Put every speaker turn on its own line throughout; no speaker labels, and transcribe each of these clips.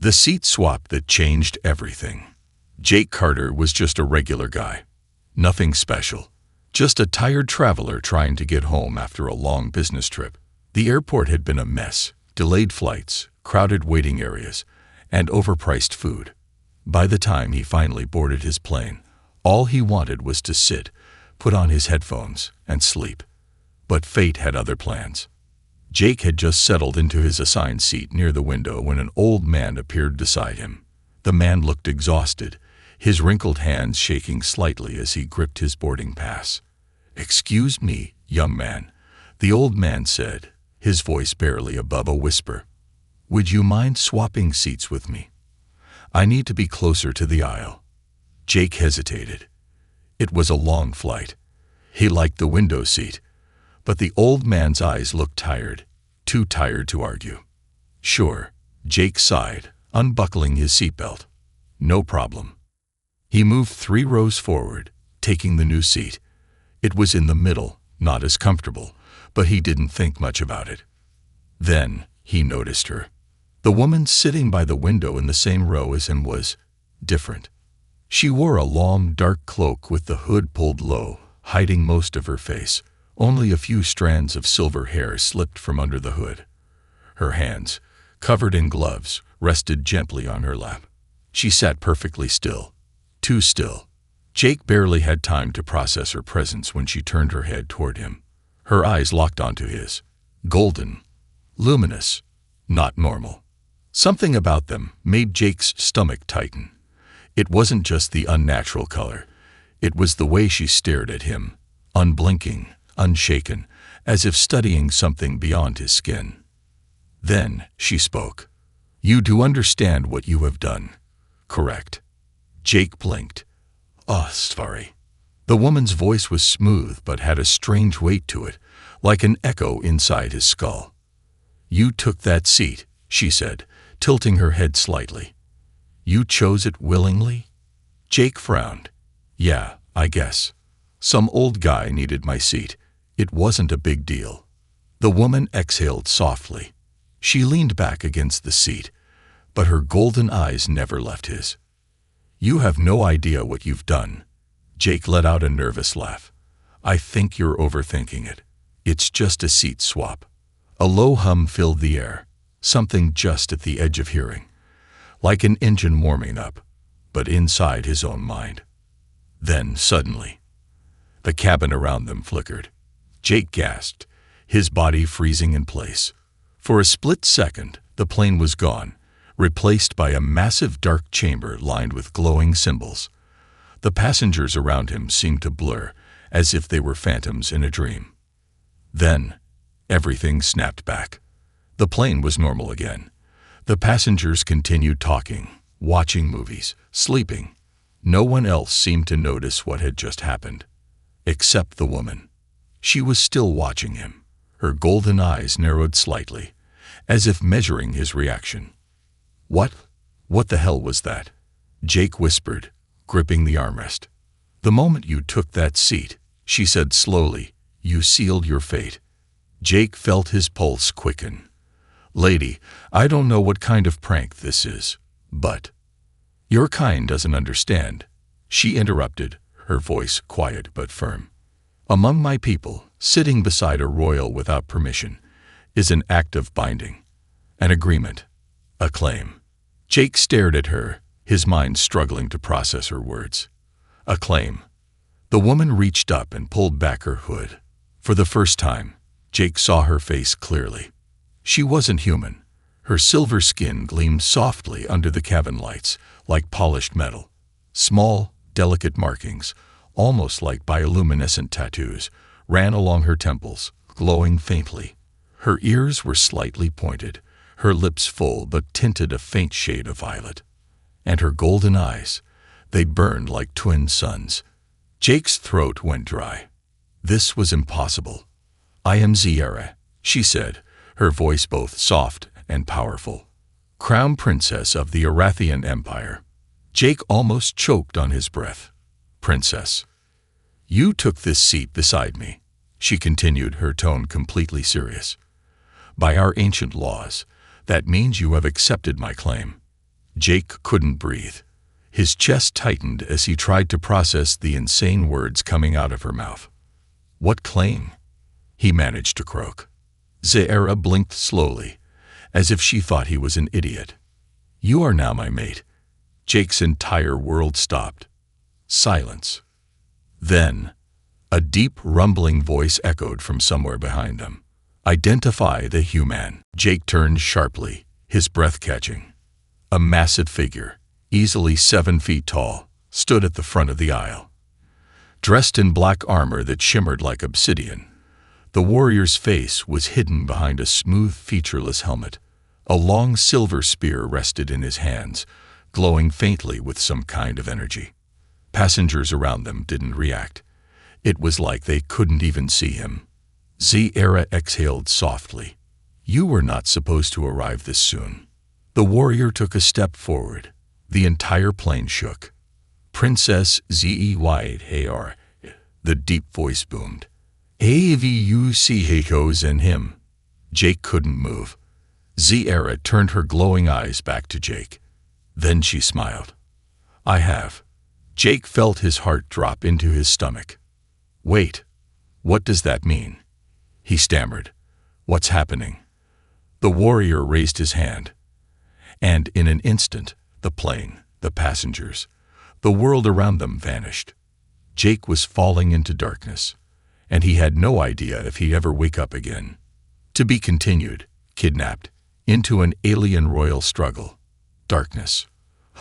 The seat swap that changed everything. Jake Carter was just a regular guy. Nothing special. Just a tired traveler trying to get home after a long business trip. The airport had been a mess. Delayed flights, crowded waiting areas, and overpriced food. By the time he finally boarded his plane, all he wanted was to sit, put on his headphones, and sleep. But fate had other plans. Jake had just settled into his assigned seat near the window when an old man appeared beside him. The man looked exhausted, his wrinkled hands shaking slightly as he gripped his boarding pass. "Excuse me, young man," the old man said, his voice barely above a whisper. "Would you mind swapping seats with me? I need to be closer to the aisle." Jake hesitated. It was a long flight. He liked the window seat, but the old man's eyes looked tired, too tired to argue. "Sure," Jake sighed, unbuckling his seatbelt. "No problem." He moved 3 rows forward, taking the new seat. It was in the middle, not as comfortable, but he didn't think much about it. Then he noticed her. The woman sitting by the window in the same row as him was different. She wore a long, dark cloak with the hood pulled low, hiding most of her face. Only a few strands of silver hair slipped from under the hood. Her hands, covered in gloves, rested gently on her lap. She sat perfectly still. Too still. Jake barely had time to process her presence when she turned her head toward him. Her eyes locked onto his. Golden. Luminous. Not normal. Something about them made Jake's stomach tighten. It wasn't just the unnatural color. It was the way she stared at him, unblinking, unshaken, as if studying something beyond his skin. Then she spoke. "You do understand what you have done, correct?" Jake blinked. "Oh, sorry." The woman's voice was smooth but had a strange weight to it, like an echo inside his skull. "You took that seat," she said, tilting her head slightly. "You chose it willingly?" Jake frowned. "Yeah, I guess. Some old guy needed my seat. It wasn't a big deal." The woman exhaled softly. She leaned back against the seat, but her golden eyes never left his. "You have no idea what you've done." Jake let out a nervous laugh. "I think you're overthinking it. It's just a seat swap." A low hum filled the air, something just at the edge of hearing, like an engine warming up, but inside his own mind. Then, suddenly, the cabin around them flickered. Jake gasped, his body freezing in place. For a split second, the plane was gone, replaced by a massive dark chamber lined with glowing symbols. The passengers around him seemed to blur, as if they were phantoms in a dream. Then, everything snapped back. The plane was normal again. The passengers continued talking, watching movies, sleeping. No one else seemed to notice what had just happened. Except the woman. She was still watching him. Her golden eyes narrowed slightly, as if measuring his reaction. What the hell was that?" Jake whispered, gripping the armrest. "The moment you took that seat," she said slowly, "you sealed your fate." Jake felt his pulse quicken. "Lady, I don't know what kind of prank this is, but—" "Your kind doesn't understand," she interrupted, her voice quiet but firm. "Among my people, sitting beside a royal without permission is an act of binding, an agreement, a claim." Jake stared at her, his mind struggling to process her words. A claim. The woman reached up and pulled back her hood. For the first time, Jake saw her face clearly. She wasn't human. Her silver skin gleamed softly under the cabin lights, like polished metal. Small, delicate markings, almost like bioluminescent tattoos, ran along her temples, glowing faintly. Her ears were slightly pointed, her lips full but tinted a faint shade of violet. And her golden eyes, they burned like twin suns. Jake's throat went dry. This was impossible. "I am Ziera," she said, her voice both soft and powerful. "Crown Princess of the Arathian Empire." Jake almost choked on his breath. "Princess. You took this seat beside me," she continued, her tone completely serious. "By our ancient laws, that means you have accepted my claim. Jake couldn't breathe. His chest tightened as he tried to process the insane words coming out of her mouth. "What claim?" he managed to croak. Zahra blinked slowly, as if she thought he was an idiot. "You are now my mate." Jake's entire world stopped. Silence. Then, a deep, rumbling voice echoed from somewhere behind them. "Identify the human." Jake turned sharply, his breath catching. A massive figure, easily 7 feet tall, stood at the front of the aisle. Dressed in black armor that shimmered like obsidian, the warrior's face was hidden behind a smooth, featureless helmet. A long silver spear rested in his hands, glowing faintly with some kind of energy. Passengers around them didn't react. It was like they couldn't even see him. Zahra exhaled softly. "You were not supposed to arrive this soon." The warrior took a step forward. The entire plane shook. "Princess Zahra," the deep voice boomed. "Avuchos and him." Jake couldn't move. Zahra turned her glowing eyes back to Jake. Then she smiled. "I have." Jake felt his heart drop into his stomach. "Wait, what does that mean?" he stammered. "What's happening?" The warrior raised his hand. And in an instant, the plane, the passengers, the world around them vanished. Jake was falling into darkness, and he had no idea if he'd ever wake up again. To be continued, kidnapped, into an alien royal struggle. Darkness.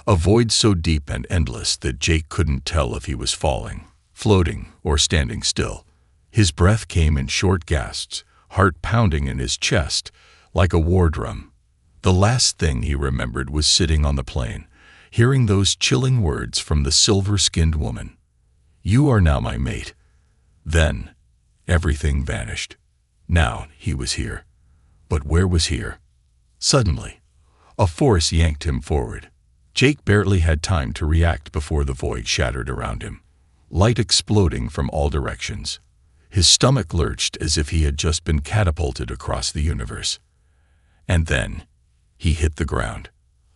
A void so deep and endless that Jake couldn't tell if he was falling, floating, or standing still. His breath came in short gasps, heart pounding in his chest, like a war drum. The last thing he remembered was sitting on the plane, hearing those chilling words from the silver-skinned woman. "You are now my mate." Then, everything vanished. Now he was here. But where was here? Suddenly, a force yanked him forward. Jake barely had time to react before the void shattered around him, light exploding from all directions. His stomach lurched as if he had just been catapulted across the universe. And then, he hit the ground.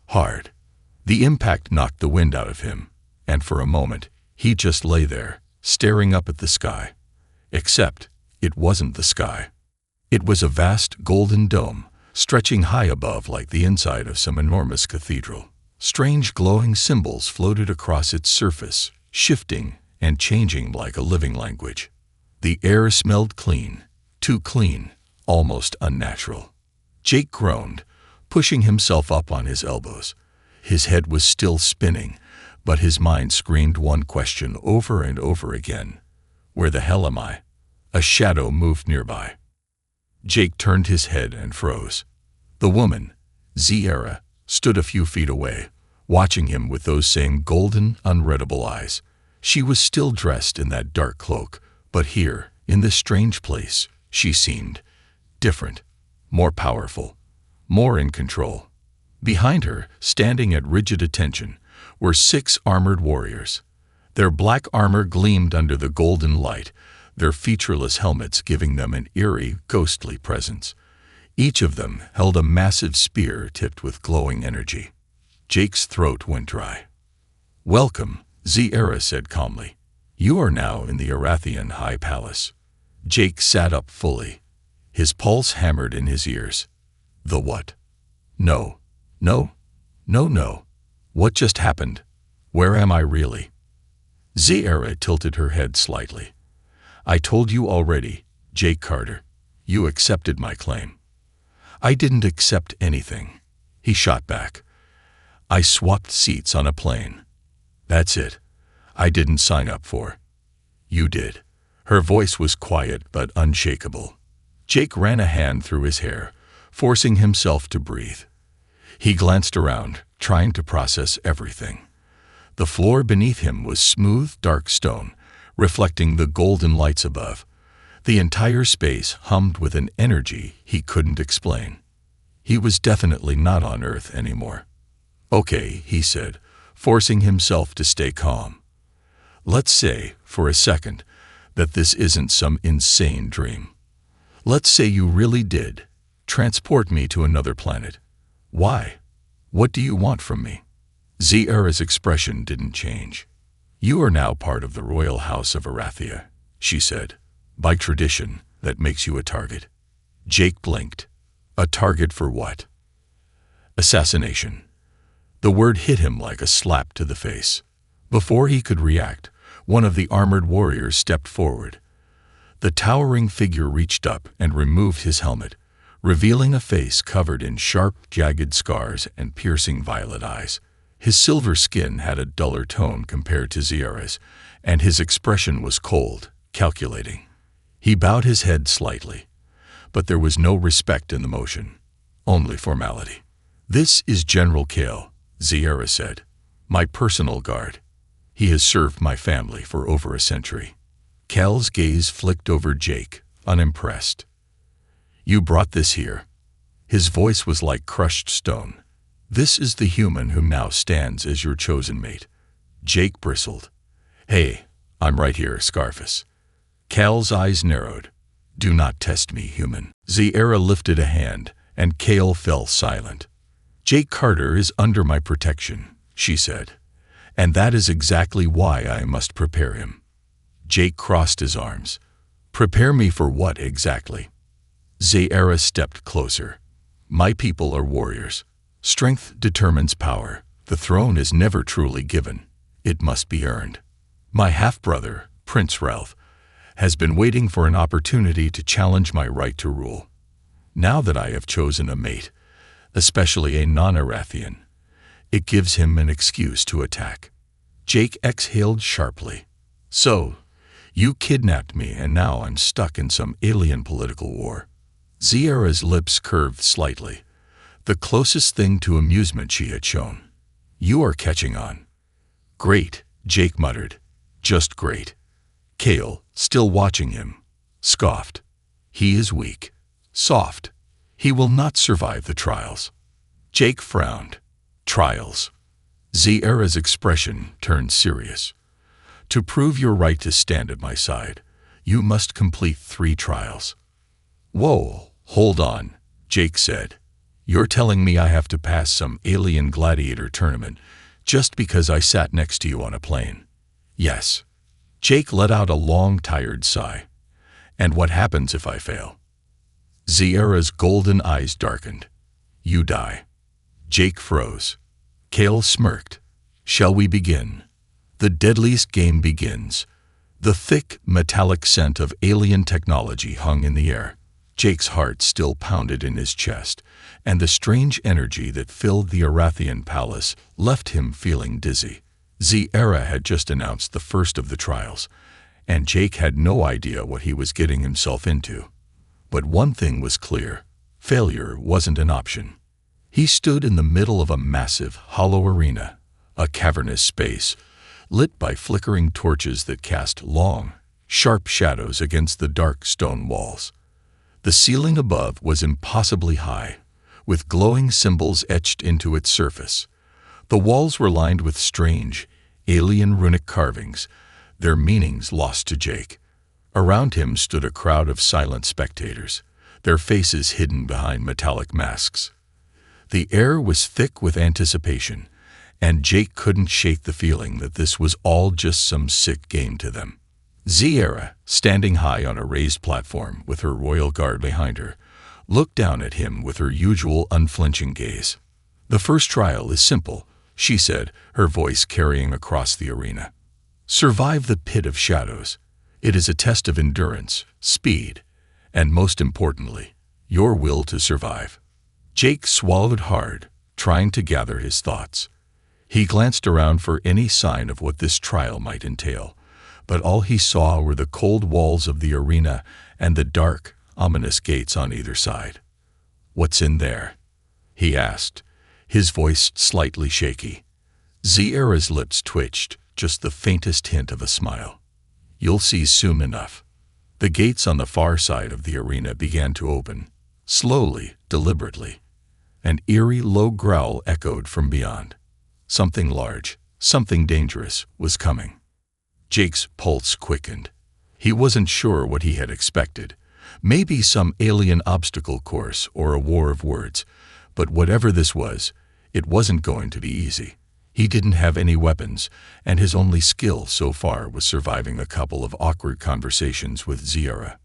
Hard. The impact knocked the wind out of him, and for a moment, he just lay there, staring up at the sky. Except, it wasn't the sky. It was a vast golden dome, stretching high above like the inside of some enormous cathedral. Strange glowing symbols floated across its surface, shifting and changing like a living language. The air smelled clean, too clean, almost unnatural. Jake groaned, pushing himself up on his elbows. His head was still spinning, but his mind screamed one question over and over again. "Where the hell am I?" A shadow moved nearby. Jake turned his head and froze. The woman, Zahra, stood a few feet away, watching him with those same golden, unreadable eyes. She was still dressed in that dark cloak, but here, in this strange place, she seemed different, more powerful, more in control. Behind her, standing at rigid attention, were 6 armored warriors. Their black armor gleamed under the golden light, their featureless helmets giving them an eerie, ghostly presence. Each of them held a massive spear tipped with glowing energy. Jake's throat went dry. "Welcome," Zahra said calmly. "You are now in the Arathian High Palace." Jake sat up fully. His pulse hammered in his ears. The what? No. What just happened? Where am I really? Zahra tilted her head slightly. "I told you already, Jake Carter. You accepted my claim." "I didn't accept anything," he shot back. "I swapped seats on a plane. That's it. I didn't sign up for." "You did." Her voice was quiet but unshakable. Jake ran a hand through his hair, forcing himself to breathe. He glanced around, trying to process everything. The floor beneath him was smooth, dark stone, reflecting the golden lights above. The entire space hummed with an energy he couldn't explain. He was definitely not on Earth anymore. "Okay," he said, forcing himself to stay calm. "Let's say, for a second, that this isn't some insane dream. Let's say you really did transport me to another planet. Why? What do you want from me?" Zera's expression didn't change. "You are now part of the royal house of Arathia," she said. "By tradition, that makes you a target." Jake blinked. A target for what? Assassination. The word hit him like a slap to the face. Before he could react, one of the armored warriors stepped forward. The towering figure reached up and removed his helmet, revealing a face covered in sharp, jagged scars and piercing violet eyes. His silver skin had a duller tone compared to Zera's, and his expression was cold, calculating. He bowed his head slightly, but there was no respect in the motion, only formality. "This is General Kale," Zera said, "my personal guard. He has served my family for over a century." Kale's gaze flicked over Jake, unimpressed. "You brought this here." His voice was like crushed stone. "This is the human who now stands as your chosen mate." Jake bristled. "Hey, I'm right here, Scarface." Kale's eyes narrowed. "Do not test me, human." Zera lifted a hand, and Kale fell silent. "Jake Carter is under my protection," she said, "and that is exactly why I must prepare him." Jake crossed his arms. "Prepare me for what exactly?" Zera stepped closer. "My people are warriors. Strength determines power. The throne is never truly given. It must be earned. My half-brother, Prince Ralph, has been waiting for an opportunity to challenge my right to rule. Now that I have chosen a mate, especially a non-Arathian, it gives him an excuse to attack." Jake exhaled sharply. "So, you kidnapped me and now I'm stuck in some alien political war." Zera's lips curved slightly, the closest thing to amusement she had shown. "You are catching on." "Great," Jake muttered. "Just great." Kale, still watching him, scoffed. "He is weak, soft. He will not survive the trials." Jake frowned. "Trials?" Zera's expression turned serious. "To prove your right to stand at my side, you must complete 3 trials." "Whoa, hold on," Jake said. "You're telling me I have to pass some alien gladiator tournament just because I sat next to you on a plane?" "Yes." Jake let out a long, tired sigh. "And what happens if I fail?" Zera's golden eyes darkened. "You die." Jake froze. Kale smirked. "Shall we begin?" The deadliest game begins. The thick, metallic scent of alien technology hung in the air. Jake's heart still pounded in his chest, and the strange energy that filled the Arathian palace left him feeling dizzy. Zera had just announced the first of the trials, and Jake had no idea what he was getting himself into. But one thing was clear: failure wasn't an option. He stood in the middle of a massive, hollow arena, a cavernous space, lit by flickering torches that cast long, sharp shadows against the dark stone walls. The ceiling above was impossibly high, with glowing symbols etched into its surface. The walls were lined with strange, alien runic carvings, their meanings lost to Jake. Around him stood a crowd of silent spectators, their faces hidden behind metallic masks. The air was thick with anticipation, and Jake couldn't shake the feeling that this was all just some sick game to them. Zera, standing high on a raised platform with her royal guard behind her, looked down at him with her usual unflinching gaze. "The first trial is simple," she said, her voice carrying across the arena. "Survive the pit of shadows. It is a test of endurance, speed, and most importantly, your will to survive." Jake swallowed hard, trying to gather his thoughts. He glanced around for any sign of what this trial might entail, but all he saw were the cold walls of the arena and the dark, ominous gates on either side. "What's in there?" he asked, his voice slightly shaky. Zera's lips twitched, just the faintest hint of a smile. "You'll see soon enough." The gates on the far side of the arena began to open, slowly, deliberately. An eerie, low growl echoed from beyond. Something large, something dangerous, was coming. Jake's pulse quickened. He wasn't sure what he had expected. Maybe some alien obstacle course or a war of words, but whatever this was, it wasn't going to be easy. He didn't have any weapons, and his only skill so far was surviving a couple of awkward conversations with Ziera.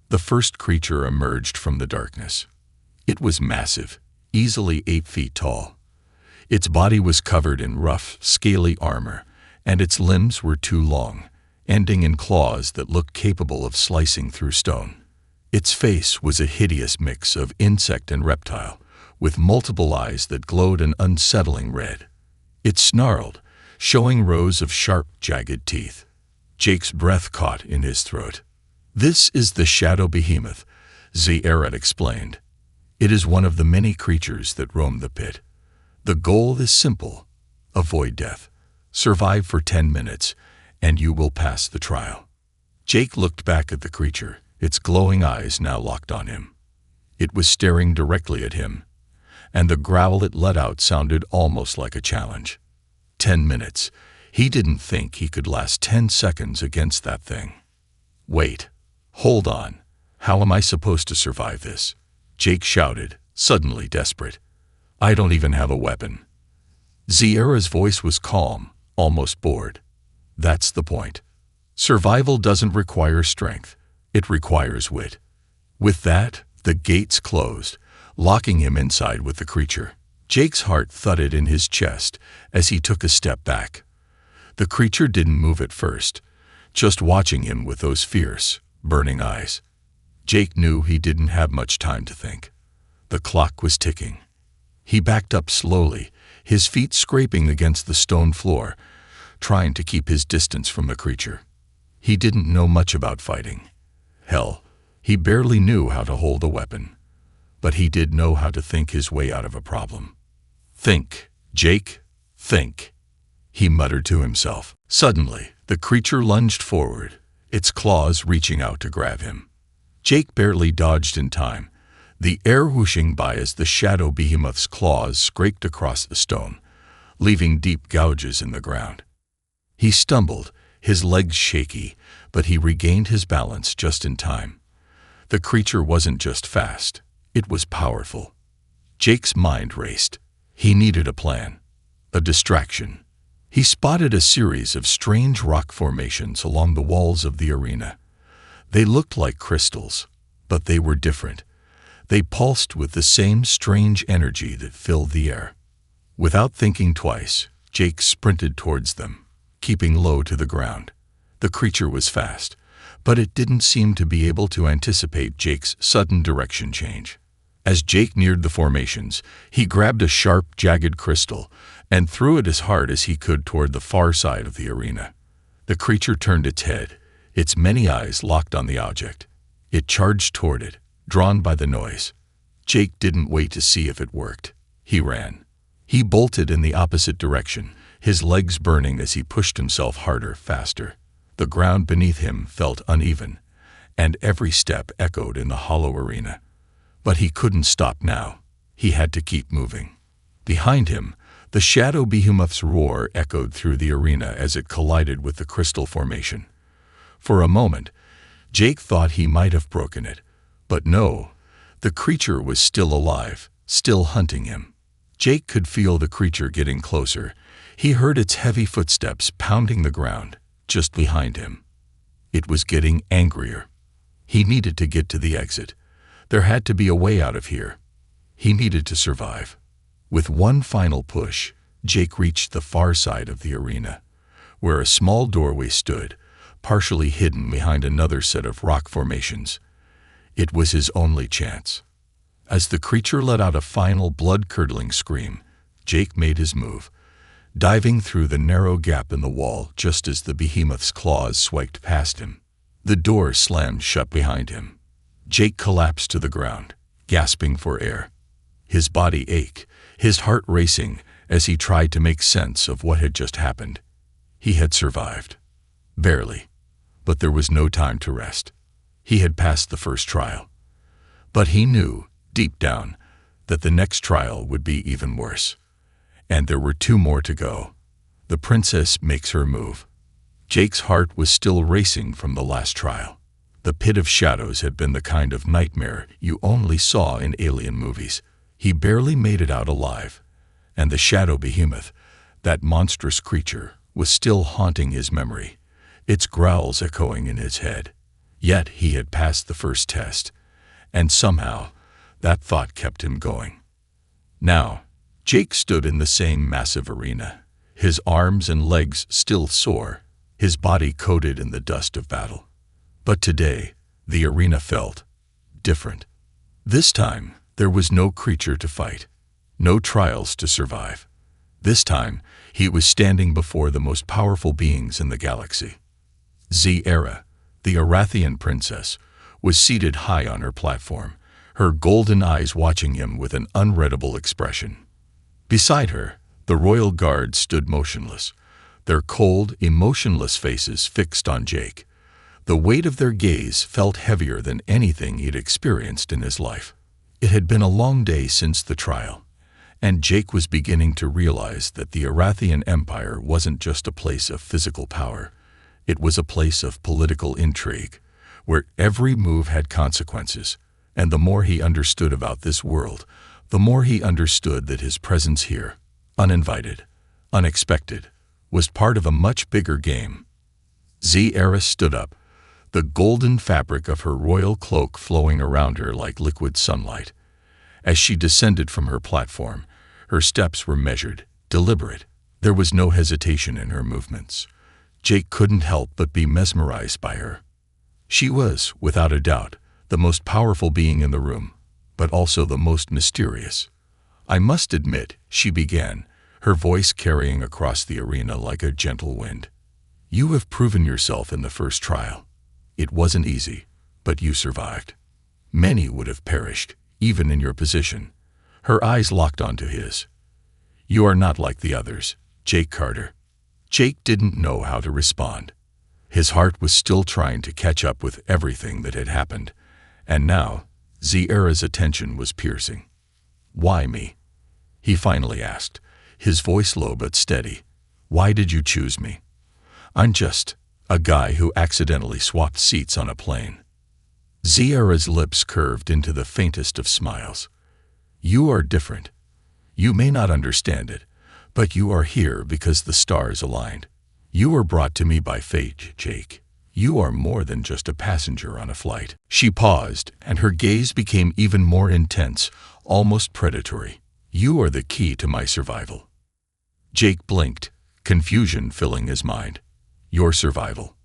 The first creature emerged from the darkness. It was massive, easily 8 feet tall. Its body was covered in rough, scaly armor, and its limbs were too long, ending in claws that looked capable of slicing through stone. Its face was a hideous mix of insect and reptile, with multiple eyes that glowed an unsettling red. It snarled, showing rows of sharp, jagged teeth. Jake's breath caught in his throat. "This is the shadow behemoth," Ziera explained. "It is one of the many creatures that roam the pit. The goal is simple: avoid death. Survive for 10 minutes, and you will pass the trial." Jake looked back at the creature, its glowing eyes now locked on him. It was staring directly at him, and the growl it let out sounded almost like a challenge. 10 minutes. He didn't think he could last 10 seconds against that thing. "Wait. Hold on. How am I supposed to survive this?" Jake shouted, suddenly desperate. "I don't even have a weapon." Ziera's voice was calm, almost bored. "That's the point. Survival doesn't require strength. It requires wit." With that, the gates closed, locking him inside with the creature. Jake's heart thudded in his chest as he took a step back. The creature didn't move at first, just watching him with those fierce, burning eyes. Jake knew he didn't have much time to think. The clock was ticking. He backed up slowly, his feet scraping against the stone floor, trying to keep his distance from the creature. He didn't know much about fighting. Hell, he barely knew how to hold a weapon. But he did know how to think his way out of a problem. "Think, Jake, think," he muttered to himself. Suddenly, the creature lunged forward, its claws reaching out to grab him. Jake barely dodged in time, the air whooshing by as the shadow behemoth's claws scraped across the stone, leaving deep gouges in the ground. He stumbled, his legs shaky, but he regained his balance just in time. The creature wasn't just fast, it was powerful. Jake's mind raced. He needed a plan, a distraction. He spotted a series of strange rock formations along the walls of the arena. They looked like crystals, but they were different. They pulsed with the same strange energy that filled the air. Without thinking twice, Jake sprinted towards them, keeping low to the ground. The creature was fast, but it didn't seem to be able to anticipate Jake's sudden direction change. As Jake neared the formations, he grabbed a sharp, jagged crystal and threw it as hard as he could toward the far side of the arena. The creature turned its head, its many eyes locked on the object. It charged toward it, drawn by the noise. Jake didn't wait to see if it worked. He ran. He bolted in the opposite direction, his legs burning as he pushed himself harder, faster. The ground beneath him felt uneven, and every step echoed in the hollow arena. But he couldn't stop now. He had to keep moving. Behind him, the shadow behemoth's roar echoed through the arena as it collided with the crystal formation. For a moment, Jake thought he might have broken it. But no, the creature was still alive, still hunting him. Jake could feel the creature getting closer. He heard its heavy footsteps pounding the ground just behind him. It was getting angrier. He needed to get to the exit. There had to be a way out of here. He needed to survive. With one final push, Jake reached the far side of the arena, where a small doorway stood, partially hidden behind another set of rock formations. It was his only chance. As the creature let out a final blood-curdling scream, Jake made his move, diving through the narrow gap in the wall just as the behemoth's claws swiped past him. The door slammed shut behind him. Jake collapsed to the ground, gasping for air. His body ached, his heart racing as he tried to make sense of what had just happened. He had survived. Barely. But there was no time to rest. He had passed the first trial. But he knew, deep down, that the next trial would be even worse. And there were 2 more to go. The princess makes her move. Jake's heart was still racing from the last trial. The pit of shadows had been the kind of nightmare you only saw in alien movies. He barely made it out alive. And the shadow behemoth, That monstrous creature was still haunting his memory, its growls echoing in his head. Yet he had passed the first test, and somehow that thought kept him going. Now, Jake stood in the same massive arena, his arms and legs still sore, his body coated in the dust of battle. But today, the arena felt different. This time, there was no creature to fight, no trials to survive. This time, he was standing before the most powerful beings in the galaxy. Zera, the Arathian princess, was seated high on her platform, her golden eyes watching him with an unreadable expression. Beside her, the royal guard stood motionless, their cold, emotionless faces fixed on Jake. The weight of their gaze felt heavier than anything he'd experienced in his life. It had been a long day since the trial, and Jake was beginning to realize that the Arathian Empire wasn't just a place of physical power. It was a place of political intrigue, where every move had consequences, and the more he understood about this world, the more he understood that his presence here, uninvited, unexpected, was part of a much bigger game. Zera stood up, the golden fabric of her royal cloak flowing around her like liquid sunlight. As she descended from her platform, her steps were measured, deliberate. There was no hesitation in her movements. Jake couldn't help but be mesmerized by her. She was, without a doubt, the most powerful being in the room, but also the most mysterious. "I must admit," she began, her voice carrying across the arena like a gentle wind. "You have proven yourself in the first trial. It wasn't easy, but you survived. Many would have perished, even in your position." Her eyes locked onto his. "You are not like the others, Jake Carter." Jake didn't know how to respond. His heart was still trying to catch up with everything that had happened, and now Zera's attention was piercing. "Why me?" he finally asked, his voice low but steady. "Why did you choose me? I'm just a guy who accidentally swapped seats on a plane." Zera's lips curved into the faintest of smiles. "You are different. You may not understand it, but you are here because the stars aligned. You were brought to me by fate, Jake. You are more than just a passenger on a flight." She paused, and her gaze became even more intense, almost predatory. "You are the key to my survival." Jake blinked, confusion filling his mind. "Your survival?"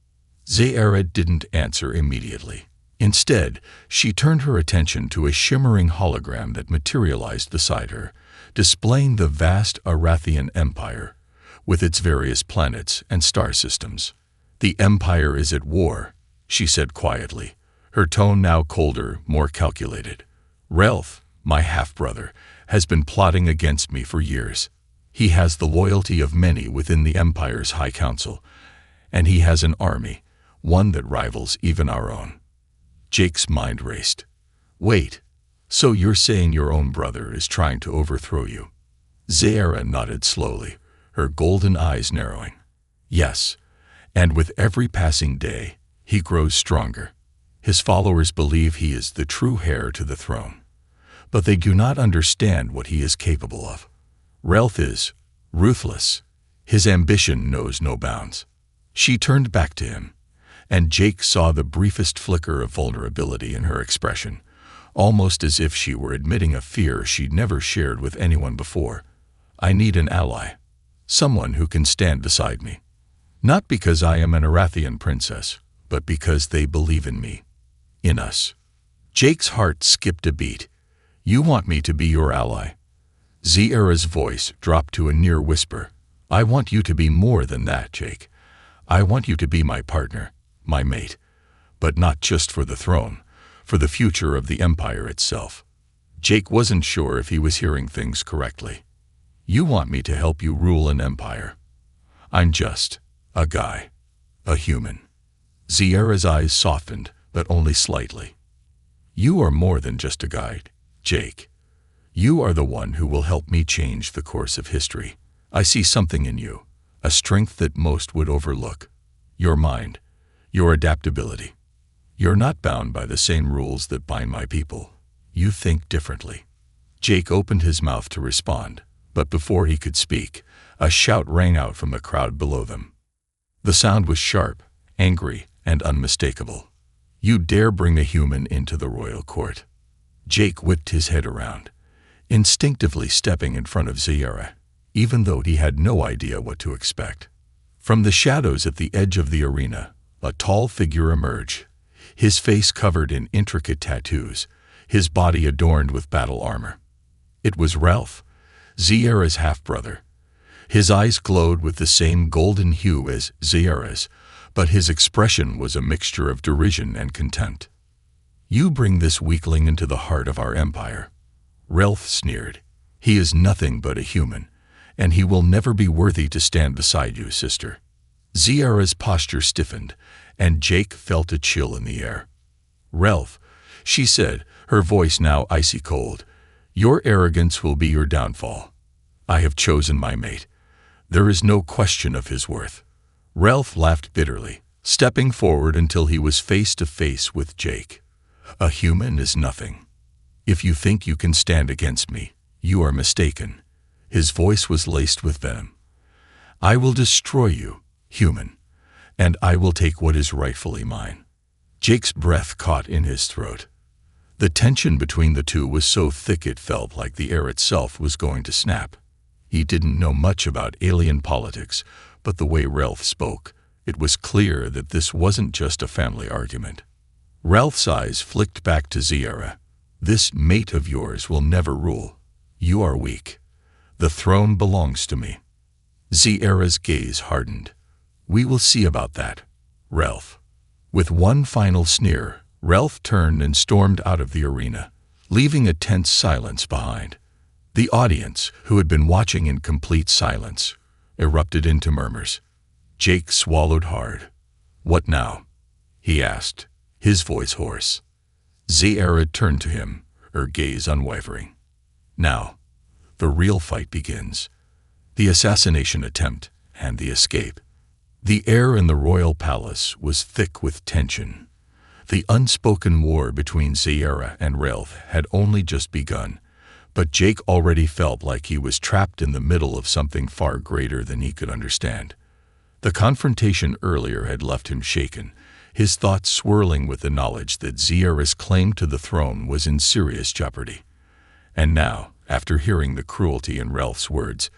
Zera didn't answer immediately. Instead, she turned her attention to a shimmering hologram that materialized beside her, displaying the vast Arathian Empire, with its various planets and star systems. "The Empire is at war," she said quietly, her tone now colder, more calculated. "Ralph, my half-brother, has been plotting against me for years. He has the loyalty of many within the Empire's High Council, and he has an army, one that rivals even our own." Jake's mind raced. "Wait, so you're saying your own brother is trying to overthrow you?" Zera nodded slowly, her golden eyes narrowing. "Yes, and with every passing day, he grows stronger. His followers believe he is the true heir to the throne, but they do not understand what he is capable of. Ralph is ruthless. His ambition knows no bounds." She turned back to him, and Jake saw the briefest flicker of vulnerability in her expression, almost as if she were admitting a fear she'd never shared with anyone before. "I need an ally, someone who can stand beside me. Not because I am an Arathian princess, but because they believe in me, in us." Jake's heart skipped a beat. "You want me to be your ally?" Zera's voice dropped to a near whisper. "I want you to be more than that, Jake. I want you to be my partner, my mate, but not just for the throne, for the future of the Empire itself." Jake wasn't sure if he was hearing things correctly. "You want me to help you rule an empire? I'm just a guy, a human." Zera's eyes softened, but only slightly. "You are more than just a guide, Jake. You are the one who will help me change the course of history. I see something in you, a strength that most would overlook. Your mind, your adaptability. You're not bound by the same rules that bind my people. You think differently." Jake opened his mouth to respond, But before he could speak, a shout rang out from the crowd below them. The sound was sharp, angry, and unmistakable. "You dare bring a human into the royal court?" Jake whipped his head around, instinctively stepping in front of Ziyara, even though he had no idea what to expect. From the shadows at the edge of the arena, a tall figure emerged, his face covered in intricate tattoos, his body adorned with battle armor. It was Ralph, Ziyara's half-brother. His eyes glowed with the same golden hue as Ziyara's, but his expression was a mixture of derision and contempt. "You bring this weakling into the heart of our empire," Ralph sneered. "He is nothing but a human, and he will never be worthy to stand beside you, sister." Ziyara's posture stiffened, and Jake felt a chill in the air. "Ralph," she said, her voice now icy cold, "your arrogance will be your downfall. I have chosen my mate. There is no question of his worth." Ralph laughed bitterly, stepping forward until he was face to face with Jake. "A human is nothing. If you think you can stand against me, you are mistaken." His voice was laced with venom. "I will destroy you, human, and I will take what is rightfully mine." Jake's breath caught in his throat. The tension between the two was so thick it felt like the air itself was going to snap. He didn't know much about alien politics, but the way Ralph spoke, it was clear that this wasn't just a family argument. Ralph's eyes flicked back to Ziyara. "This mate of yours will never rule. You are weak. The throne belongs to me." Ziyara's gaze hardened. "We will see about that, Ralph." With one final sneer, Ralph turned and stormed out of the arena, leaving a tense silence behind. The audience, who had been watching in complete silence, erupted into murmurs. Jake swallowed hard. "What now?" he asked, his voice hoarse. Ziyara turned to him, her gaze unwavering. "Now, the real fight begins. The assassination attempt and the escape." The air in the royal palace was thick with tension. The unspoken war between Ziyara and Ralph had only just begun, but Jake already felt like he was trapped in the middle of something far greater than he could understand. The confrontation earlier had left him shaken, his thoughts swirling with the knowledge that Ziyara's claim to the throne was in serious jeopardy. And now, after hearing the cruelty in Ralph's words,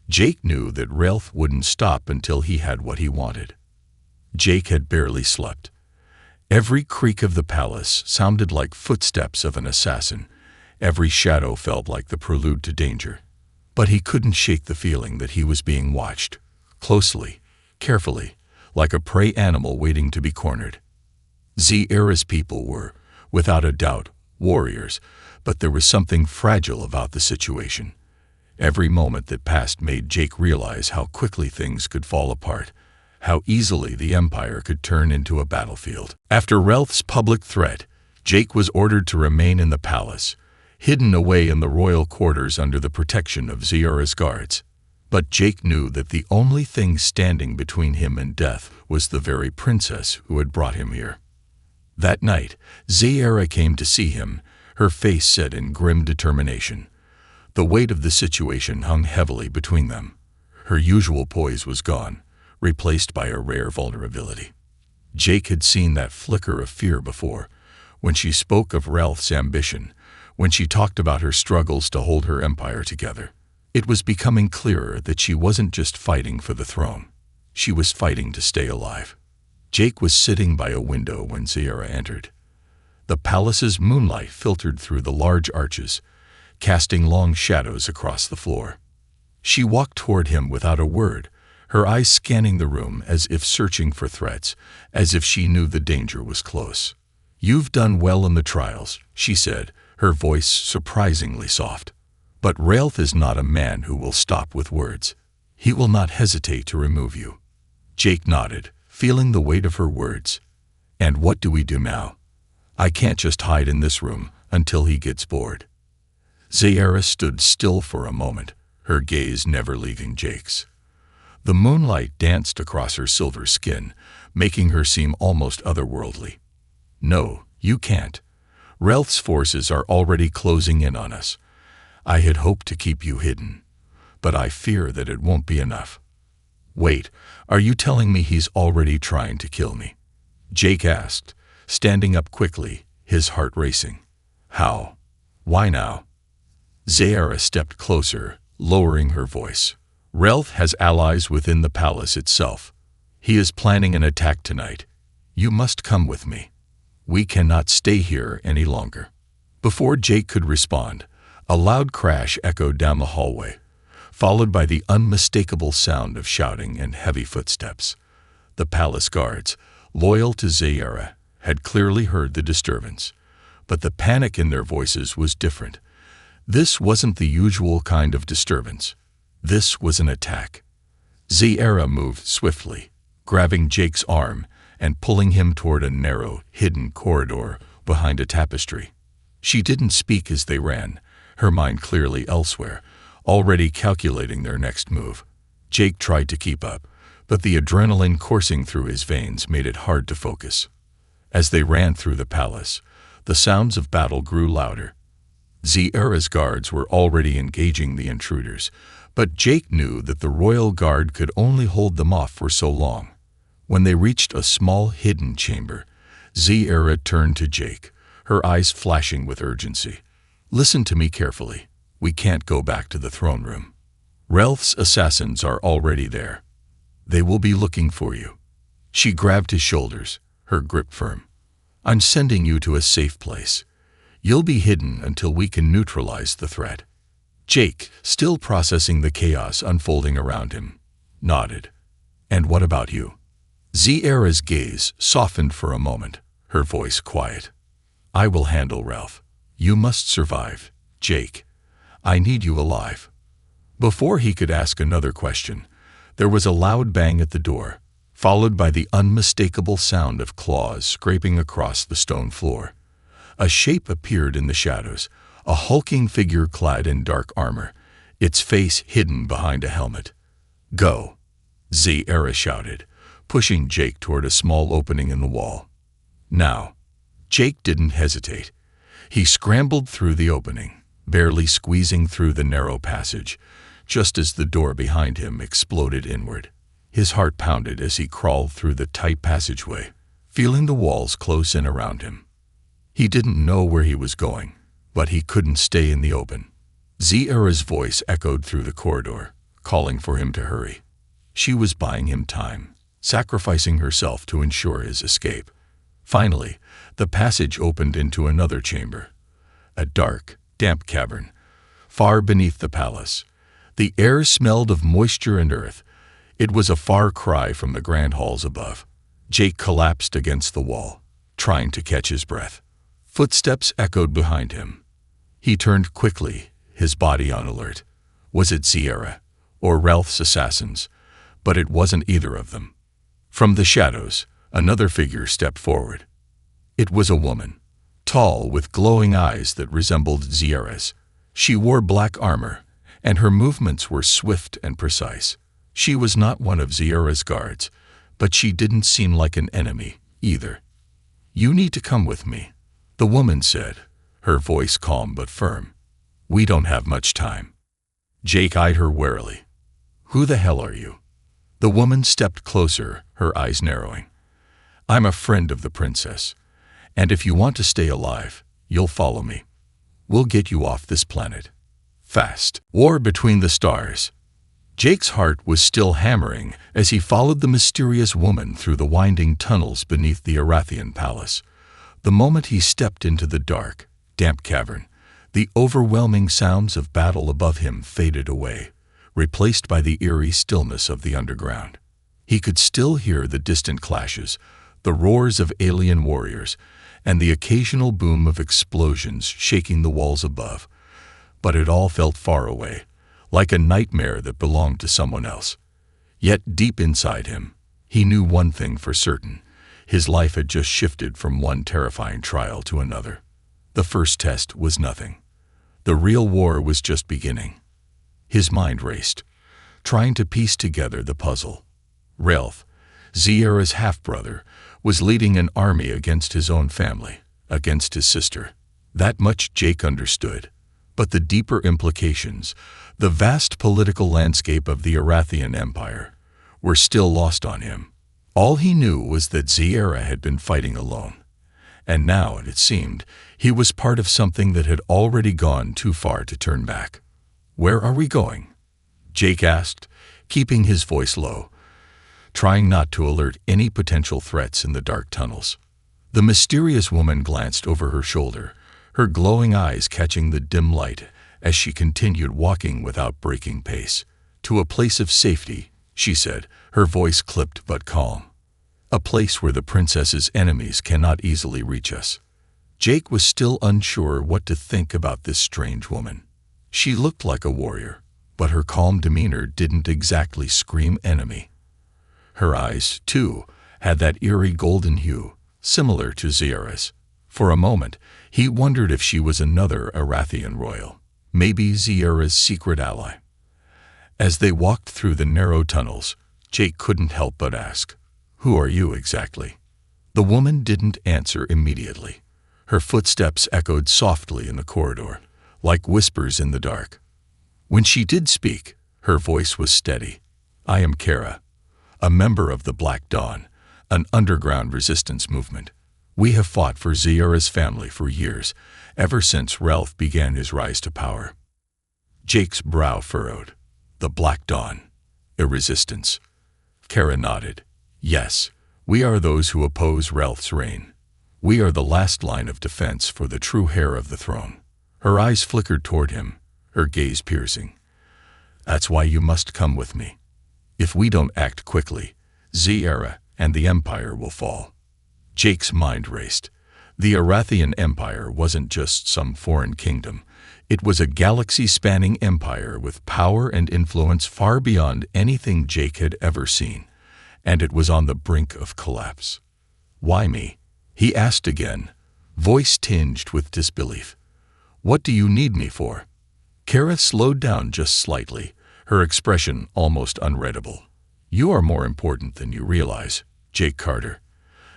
Jake knew that Ralph wouldn't stop until he had what he wanted. Jake had barely slept. Every creak of the palace sounded like footsteps of an assassin. Every shadow felt like the prelude to danger. But he couldn't shake the feeling that he was being watched, closely, carefully, like a prey animal waiting to be cornered. Ziyara's people were, without a doubt, warriors, but there was something fragile about the situation. Every moment that passed made Jake realize how quickly things could fall apart, how easily the Empire could turn into a battlefield. After Ralph's public threat, Jake was ordered to remain in the palace, hidden away in the royal quarters under the protection of Ziyara's guards. But Jake knew that the only thing standing between him and death was the very princess who had brought him here. That night, Ziyara came to see him, her face set in grim determination. The weight of the situation hung heavily between them. Her usual poise was gone, replaced by a rare vulnerability. Jake had seen that flicker of fear before, when she spoke of Ralph's ambition, when she talked about her struggles to hold her empire together. It was becoming clearer that she wasn't just fighting for the throne. She was fighting to stay alive. Jake was sitting by a window when Ziyara entered. The palace's moonlight filtered through the large arches, casting long shadows across the floor. She walked toward him without a word, her eyes scanning the room as if searching for threats, as if she knew the danger was close. "You've done well in the trials," she said, her voice surprisingly soft. "But Ralph is not a man who will stop with words. He will not hesitate to remove you." Jake nodded, feeling the weight of her words. "And what do we do now? I can't just hide in this room until he gets bored." Ziyara stood still for a moment, her gaze never leaving Jake's. The moonlight danced across her silver skin, making her seem almost otherworldly. "No, you can't. Ralph's forces are already closing in on us. I had hoped to keep you hidden. but I fear that it won't be enough." "Wait, are you telling me he's already trying to kill me?" Jake asked, standing up quickly, his heart racing. "How? Why now?" Zahara stepped closer, lowering her voice. "Relf has allies within the palace itself. He is planning an attack tonight. You must come with me. We cannot stay here any longer." Before Jake could respond, a loud crash echoed down the hallway, followed by the unmistakable sound of shouting and heavy footsteps. The palace guards, loyal to Zahara, had clearly heard the disturbance, but the panic in their voices was different. This wasn't the usual kind of disturbance. This was an attack. Zahara moved swiftly, grabbing Jake's arm and pulling him toward a narrow, hidden corridor behind a tapestry. She didn't speak as they ran, her mind clearly elsewhere, already calculating their next move. Jake tried to keep up, but the adrenaline coursing through his veins made it hard to focus. As they ran through the palace, the sounds of battle grew louder. Zahara's guards were already engaging the intruders, but Jake knew that the royal guard could only hold them off for so long. When they reached a small hidden chamber, Zahara turned to Jake, her eyes flashing with urgency. "Listen to me carefully. We can't go back to the throne room. Relf's assassins are already there. They will be looking for you." She grabbed his shoulders, her grip firm. "I'm sending you to a safe place. You'll be hidden until we can neutralize the threat." Jake, still processing the chaos unfolding around him, nodded. "And what about you?" Zahara's gaze softened for a moment, her voice quiet. "I will handle Relf. You must survive, Jake. I need you alive." Before he could ask another question, there was a loud bang at the door, followed by the unmistakable sound of claws scraping across the stone floor. A shape appeared in the shadows, a hulking figure clad in dark armor, its face hidden behind a helmet. "Go," Zahara shouted, pushing Jake toward a small opening in the wall. Now, Jake didn't hesitate. He scrambled through the opening, barely squeezing through the narrow passage, just as the door behind him exploded inward. His heart pounded as he crawled through the tight passageway, feeling the walls close in around him. He didn't know where he was going, but he couldn't stay in the open. Zahara's voice echoed through the corridor, calling for him to hurry. She was buying him time, sacrificing herself to ensure his escape. Finally, the passage opened into another chamber, a dark, damp cavern, far beneath the palace. The air smelled of moisture and earth. It was a far cry from the grand halls above. Jake collapsed against the wall, trying to catch his breath. Footsteps echoed behind him. He turned quickly, his body on alert. Was it Zahara or Relf's assassins? But it wasn't either of them. From the shadows, another figure stepped forward. It was a woman, tall, with glowing eyes that resembled Zahara's. She wore black armor, and her movements were swift and precise. She was not one of Zahara's guards, but she didn't seem like an enemy either. "You need to come with me," the woman said, her voice calm but firm. "We don't have much time." Jake eyed her warily. "Who the hell are you?" The woman stepped closer, her eyes narrowing. "I'm a friend of the princess, and if you want to stay alive, you'll follow me. We'll get you off this planet. Fast." War between the stars. Jake's heart was still hammering as he followed the mysterious woman through the winding tunnels beneath the Arathian palace. The moment he stepped into the dark, damp cavern, the overwhelming sounds of battle above him faded away, replaced by the eerie stillness of the underground. He could still hear the distant clashes, the roars of alien warriors, and the occasional boom of explosions shaking the walls above. But it all felt far away, like a nightmare that belonged to someone else. Yet deep inside him, he knew one thing for certain. His life had just shifted from one terrifying trial to another. The first test was nothing. The real war was just beginning. His mind raced, trying to piece together the puzzle. Relf, Zahara's half-brother, was leading an army against his own family, against his sister. That much Jake understood. But the deeper implications, the vast political landscape of the Arathian Empire, were still lost on him. All he knew was that Ziyara had been fighting alone. And now, it seemed, he was part of something that had already gone too far to turn back. "Where are we going?" Jake asked, keeping his voice low, trying not to alert any potential threats in the dark tunnels. The mysterious woman glanced over her shoulder, her glowing eyes catching the dim light as she continued walking without breaking pace. "To a place of safety," she said, her voice clipped but calm. "A place where the princess's enemies cannot easily reach us." Jake was still unsure what to think about this strange woman. She looked like a warrior, but her calm demeanor didn't exactly scream enemy. Her eyes, too, had that eerie golden hue, similar to Ziyara's. For a moment, he wondered if she was another Arathian royal, maybe Ziyara's secret ally. As they walked through the narrow tunnels, Jake couldn't help but ask, "Who are you exactly?" The woman didn't answer immediately. Her footsteps echoed softly in the corridor, like whispers in the dark. When she did speak, her voice was steady. "I am Kara, a member of the Black Dawn, an underground resistance movement. We have fought for Ziyara's family for years, ever since Ralph began his rise to power." Jake's brow furrowed. "The Black Dawn, a resistance?" Kara nodded. "Yes, we are those who oppose Ralph's reign. We are the last line of defense for the true heir of the throne." Her eyes flickered toward him, her gaze piercing. "That's why you must come with me. If we don't act quickly, Ziyara and the Empire will fall." Jake's mind raced. The Arathian Empire wasn't just some foreign kingdom. It was a galaxy-spanning empire with power and influence far beyond anything Jake had ever seen. And it was on the brink of collapse. "Why me?" he asked again, voice tinged with disbelief. "What do you need me for?" Kara slowed down just slightly, her expression almost unreadable. "You are more important than you realize, Jake Carter.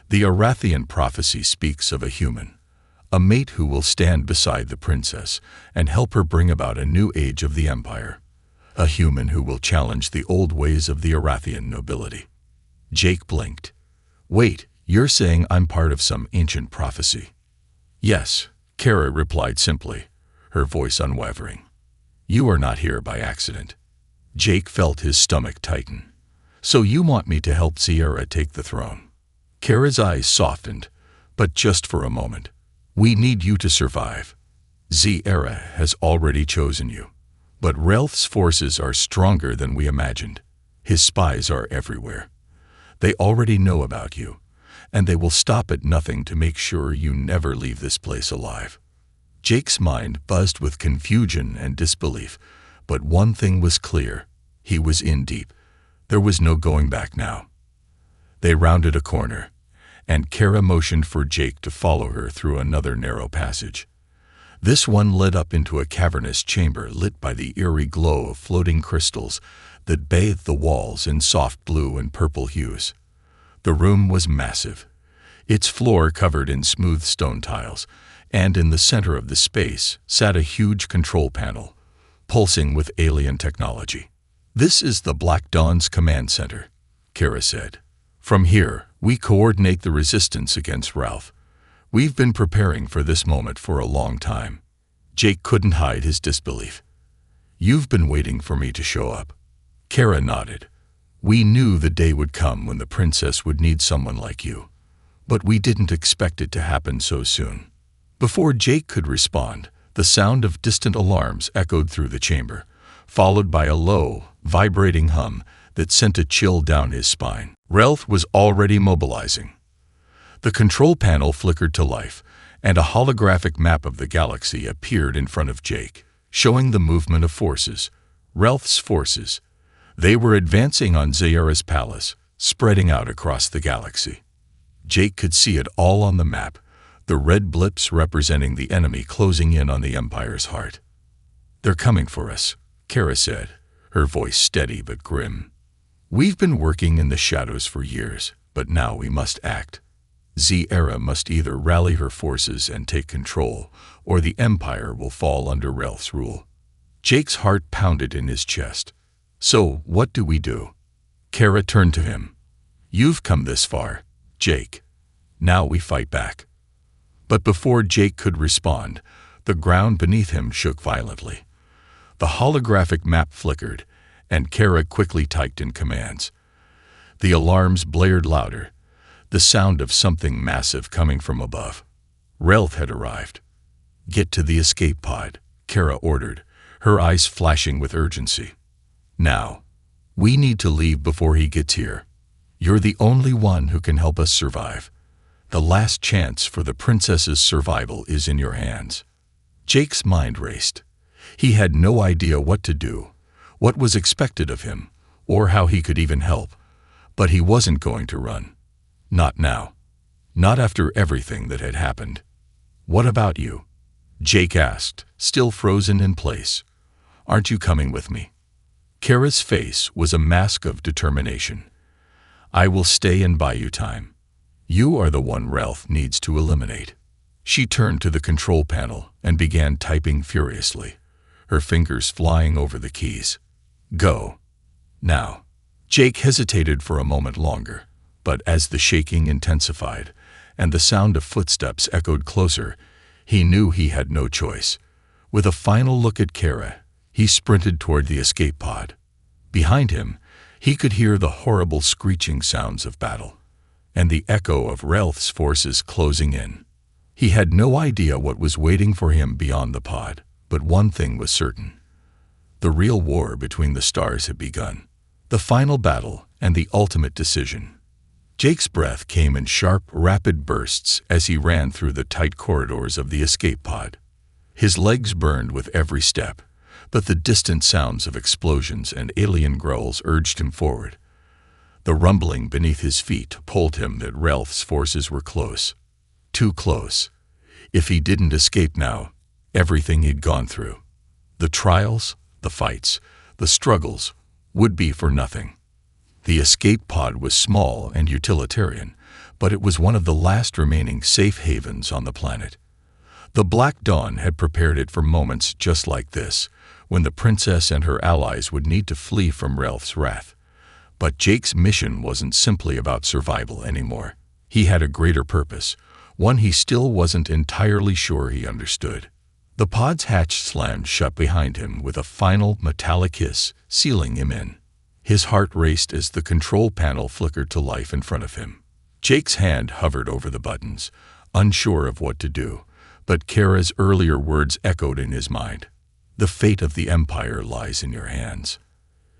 The Arathian prophecy speaks of a human, a mate who will stand beside the princess and help her bring about a new age of the Empire. A human who will challenge the old ways of the Arathian nobility." Jake blinked. "Wait, you're saying I'm part of some ancient prophecy?" "Yes," Kara replied simply, her voice unwavering. "You are not here by accident." Jake felt his stomach tighten. "So you want me to help Ziyara take the throne?" Kara's eyes softened, but just for a moment. "We need you to survive. Ziyara has already chosen you. But Ralph's forces are stronger than we imagined. His spies are everywhere. They already know about you, and they will stop at nothing to make sure you never leave this place alive." Jake's mind buzzed with confusion and disbelief, but one thing was clear. He was in deep. There was no going back now. They rounded a corner, and Kara motioned for Jake to follow her through another narrow passage. This one led up into a cavernous chamber lit by the eerie glow of floating crystals that bathed the walls in soft blue and purple hues. The room was massive, its floor covered in smooth stone tiles, and in the center of the space sat a huge control panel, pulsing with alien technology. "This is the Black Dawn's command center," Kara said. "From here, we coordinate the resistance against Ralph. We've been preparing for this moment for a long time." Jake couldn't hide his disbelief. "You've been waiting for me to show up." Kara nodded. "We knew the day would come when the princess would need someone like you, but we didn't expect it to happen so soon." Before Jake could respond, the sound of distant alarms echoed through the chamber, followed by a low, vibrating hum that sent a chill down his spine. Ralph was already mobilizing. The control panel flickered to life, and a holographic map of the galaxy appeared in front of Jake, showing the movement of forces. Ralph's forces. They were advancing on Ziyara's palace, spreading out across the galaxy. Jake could see it all on the map, the red blips representing the enemy closing in on the Empire's heart. "They're coming for us," Kara said, her voice steady but grim. "We've been working in the shadows for years, but now we must act." Zera must either rally her forces and take control, or the Empire will fall under Relf's rule. Jake's heart pounded in his chest. So, what do we do? Kara turned to him. You've come this far, Jake. Now we fight back. But before Jake could respond, the ground beneath him shook violently. The holographic map flickered, and Kara quickly typed in commands. The alarms blared louder, the sound of something massive coming from above. Relf had arrived. Get to the escape pod, Kara ordered, her eyes flashing with urgency. Now. We need to leave before he gets here. You're the only one who can help us survive. The last chance for the princess's survival is in your hands. Jake's mind raced. He had no idea what to do, what was expected of him, or how he could even help. But he wasn't going to run. Not now. Not after everything that had happened. What about you? Jake asked, still frozen in place. Aren't you coming with me? Kara's face was a mask of determination. I will stay and buy you time. You are the one Relf needs to eliminate. She turned to the control panel and began typing furiously, her fingers flying over the keys. Go. Now. Jake hesitated for a moment longer, but as the shaking intensified and the sound of footsteps echoed closer, he knew he had no choice. With a final look at Kara, he sprinted toward the escape pod. Behind him, he could hear the horrible screeching sounds of battle, and the echo of Relf's forces closing in. He had no idea what was waiting for him beyond the pod, but one thing was certain. The real war between the stars had begun. The final battle and the ultimate decision. Jake's breath came in sharp, rapid bursts as he ran through the tight corridors of the escape pod. His legs burned with every step, but the distant sounds of explosions and alien growls urged him forward. The rumbling beneath his feet told him that Relf's forces were close. Too close. If he didn't escape now, everything he'd gone through, the trials, the fights, the struggles, would be for nothing. The escape pod was small and utilitarian, but it was one of the last remaining safe havens on the planet. The Black Dawn had prepared it for moments just like this, when the princess and her allies would need to flee from Relf's wrath. But Jake's mission wasn't simply about survival anymore. He had a greater purpose, one he still wasn't entirely sure he understood. The pod's hatch slammed shut behind him with a final metallic hiss, sealing him in. His heart raced as the control panel flickered to life in front of him. Jake's hand hovered over the buttons, unsure of what to do, but Kara's earlier words echoed in his mind. The fate of the Empire lies in your hands.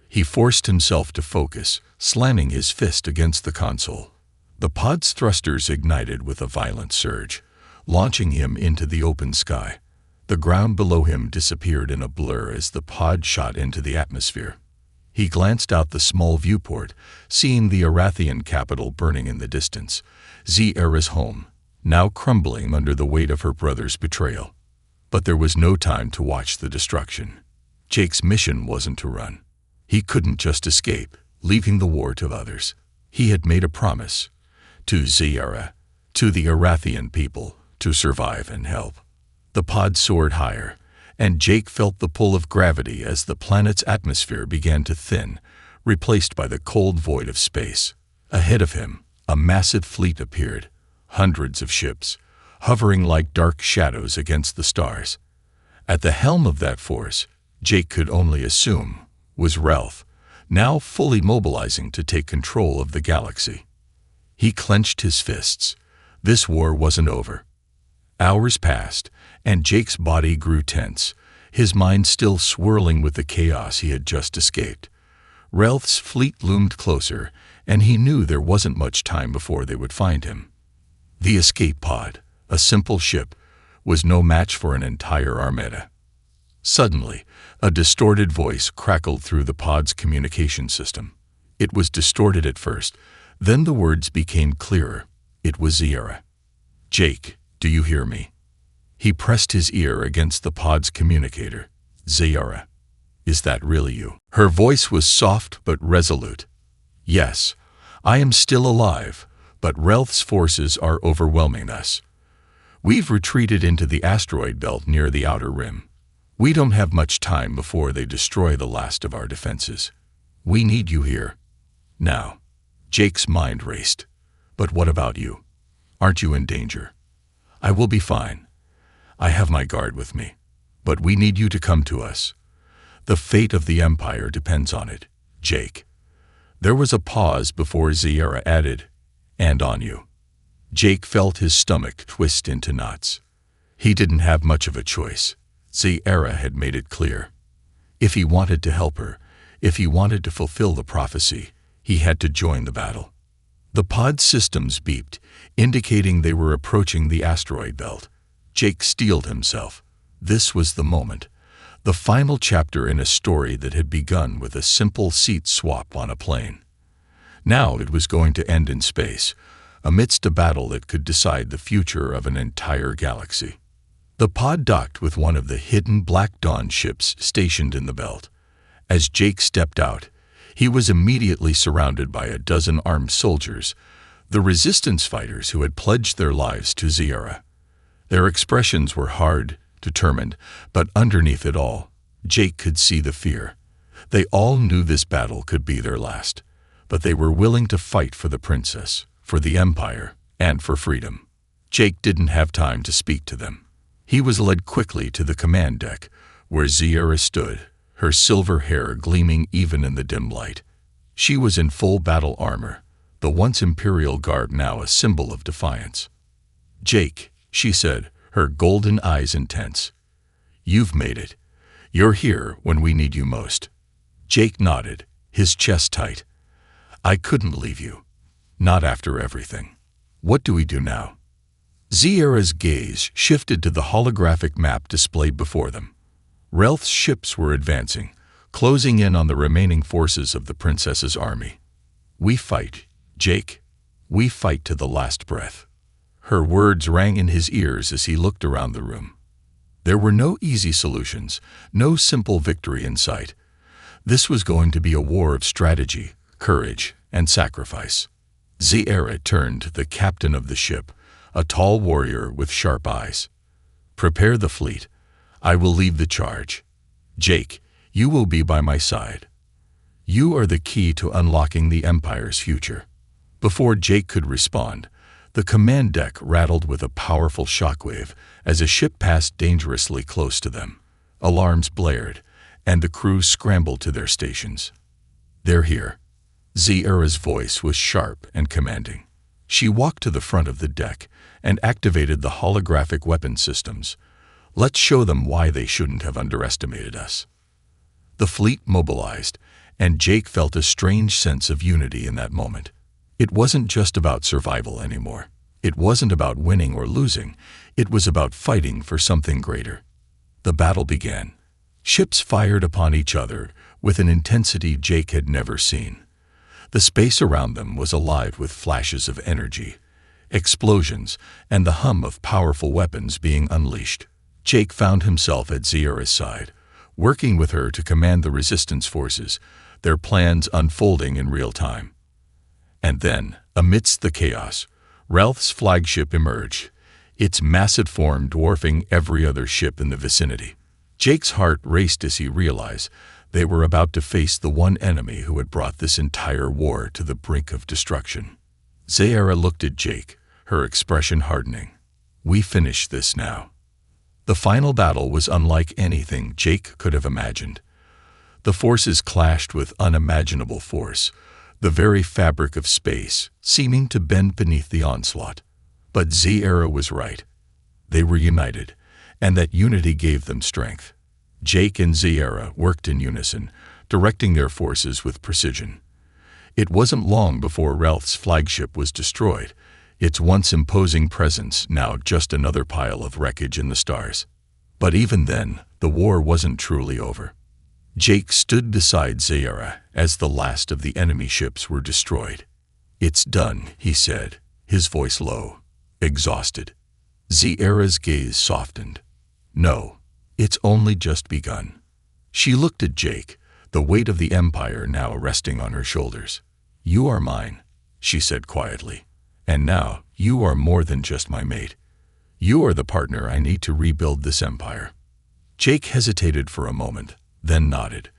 He forced himself to focus, slamming his fist against the console. The pod's thrusters ignited with a violent surge, launching him into the open sky. The ground below him disappeared in a blur as the pod shot into the atmosphere. He glanced out the small viewport, seeing the Arathian capital burning in the distance, Zera's home, now crumbling under the weight of her brother's betrayal. But there was no time to watch the destruction. Jake's mission wasn't to run. He couldn't just escape, leaving the war to others. He had made a promise. To Zera, to the Arathian people, to survive and help. The pod soared higher, and Jake felt the pull of gravity as the planet's atmosphere began to thin, replaced by the cold void of space. Ahead of him, a massive fleet appeared, hundreds of ships, hovering like dark shadows against the stars. At the helm of that force, Jake could only assume, was Relf, now fully mobilizing to take control of the galaxy. He clenched his fists. This war wasn't over. Hours passed, and Jake's body grew tense, his mind still swirling with the chaos he had just escaped. Relf's fleet loomed closer, and he knew there wasn't much time before they would find him. The escape pod, a simple ship, was no match for an entire armada. Suddenly, a distorted voice crackled through the pod's communication system. It was distorted at first, then the words became clearer. It was Zera. Jake, do you hear me? He pressed his ear against the pod's communicator. Zera, is that really you? Her voice was soft but resolute. Yes, I am still alive, but Relth's forces are overwhelming us. We've retreated into the asteroid belt near the outer rim. We don't have much time before they destroy the last of our defenses. We need you here. Now." Jake's mind raced. "But what about you? Aren't you in danger?" "I will be fine. I have my guard with me. But we need you to come to us. The fate of the Empire depends on it, Jake." There was a pause before Ziyara added, "And on you." Jake felt his stomach twist into knots. He didn't have much of a choice. Ziyara had made it clear. If he wanted to help her, if he wanted to fulfill the prophecy, he had to join the battle. The pod systems beeped, indicating they were approaching the asteroid belt. Jake steeled himself. This was the moment. The final chapter in a story that had begun with a simple seat swap on a plane. Now it was going to end in space, amidst a battle that could decide the future of an entire galaxy. The pod docked with one of the hidden Black Dawn ships stationed in the belt. As Jake stepped out, he was immediately surrounded by a dozen armed soldiers, the resistance fighters who had pledged their lives to Ziyara. Their expressions were hard, determined, but underneath it all, Jake could see the fear. They all knew this battle could be their last, but they were willing to fight for the princess, for the Empire, and for freedom. Jake didn't have time to speak to them. He was led quickly to the command deck, where Ziyara stood, her silver hair gleaming even in the dim light. She was in full battle armor, the once imperial garb now a symbol of defiance. "Jake," she said, her golden eyes intense. "You've made it. You're here when we need you most." Jake nodded, his chest tight. "I couldn't leave you. Not after everything. What do we do now?" Ziyara's gaze shifted to the holographic map displayed before them. Relth's ships were advancing, closing in on the remaining forces of the princess's army. "We fight, Jake. We fight to the last breath." Her words rang in his ears as he looked around the room. There were no easy solutions, no simple victory in sight. This was going to be a war of strategy, courage, and sacrifice. Ziyara turned to the captain of the ship, a tall warrior with sharp eyes. "Prepare the fleet. I will lead the charge. Jake, you will be by my side. You are the key to unlocking the Empire's future." Before Jake could respond, the command deck rattled with a powerful shockwave as a ship passed dangerously close to them. Alarms blared, and the crew scrambled to their stations. "They're here." Ziyara's voice was sharp and commanding. She walked to the front of the deck and activated the holographic weapon systems. "Let's show them why they shouldn't have underestimated us." The fleet mobilized, and Jake felt a strange sense of unity in that moment. It wasn't just about survival anymore. It wasn't about winning or losing. It was about fighting for something greater. The battle began. Ships fired upon each other with an intensity Jake had never seen. The space around them was alive with flashes of energy, explosions, and the hum of powerful weapons being unleashed. Jake found himself at Ziyara's side, working with her to command the resistance forces, their plans unfolding in real time. And then, amidst the chaos, Relth's flagship emerged, its massive form dwarfing every other ship in the vicinity. Jake's heart raced as he realized they were about to face the one enemy who had brought this entire war to the brink of destruction. Ziyara looked at Jake, her expression hardening. "We finish this now." The final battle was unlike anything Jake could have imagined. The forces clashed with unimaginable force, the very fabric of space seeming to bend beneath the onslaught. But Ziyara was right. They were united, and that unity gave them strength. Jake and Ziyara worked in unison, directing their forces with precision. It wasn't long before Relth's flagship was destroyed, its once imposing presence now just another pile of wreckage in the stars. But even then, the war wasn't truly over. Jake stood beside Ziyara as the last of the enemy ships were destroyed. "It's done," he said, his voice low, exhausted. Ziyara's gaze softened. "No, it's only just begun." She looked at Jake, the weight of the Empire now resting on her shoulders. "You are mine," she said quietly, And now, you are more than just my mate. You are the partner I need to rebuild this empire." Jake hesitated for a moment, then nodded.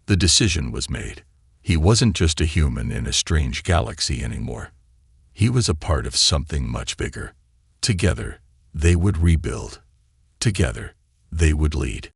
The decision was made. He wasn't just a human in a strange galaxy anymore. He was a part of something much bigger. Together, they would rebuild. Together, they would lead.